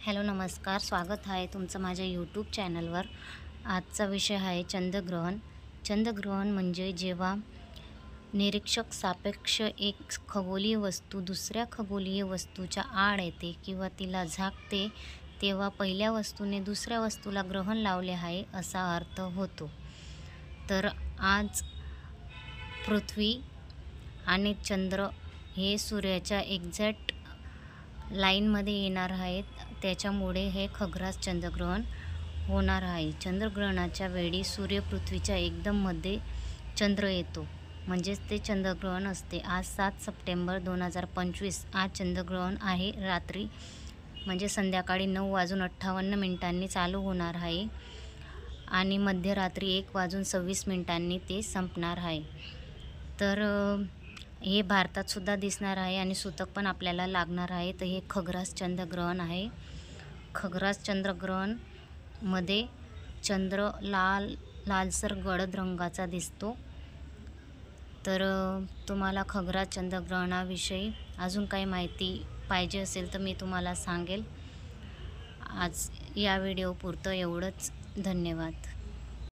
Hello नमस्कार, स्वागत आहे तुमचं माझ्या यूट्यूब चॅनलवर। आजचा विषय आहे चंद्रग्रहण। चंद्रग्रहण म्हणजे जेव्हा निरीक्षक सापेक्ष एक खगोलीय वस्तू दुसऱ्या खगोलीय वस्तूच्या आड येते किंवा तिला झाकते, तेव्हा पहिल्या वस्तूने दुसऱ्या वस्तूला ग्रहण लावले आहे असा अर्थ होतो। तर आज पृथ्वी आणि चंद्र हे सूर्याच्या एक्झॅक्ट लाईनमध्ये येणार आहेत, त्याच्यामुळे हे खग्रास चंद्रग्रहण होणार आहे। चंद्रग्रहणाच्या वेळी सूर्य पृथ्वीच्या एकदम मध्ये चंद्र येतो, म्हणजेच ते चंद्रग्रहण असते। आज 7 सप्टेंबर 2025 आज चंद्रग्रहण आहे। रात्री म्हणजे संध्याकाळी 9:58 चालू होणार आहे आणि मध्यरात्री 1:26 ते संपणार आहे। तर हे भारतात सुद्धा दिसणार आहे आणि सूतक पण आपल्याला लागणार आहे। तर हे खग्रास चंद्रग्रहण आहे। खग्रास चंद्रग्रहण मध्ये चंद्र लालसर गडद रंगाचा दिसतो। तर तुम्हाला खग्रास चंद्रग्रहणाविषयी अजून काही माहिती पाहिजे असेल तर मी तुम्हाला सांगेल। आज या व्हिडिओ पुरतं एवढंच। धन्यवाद।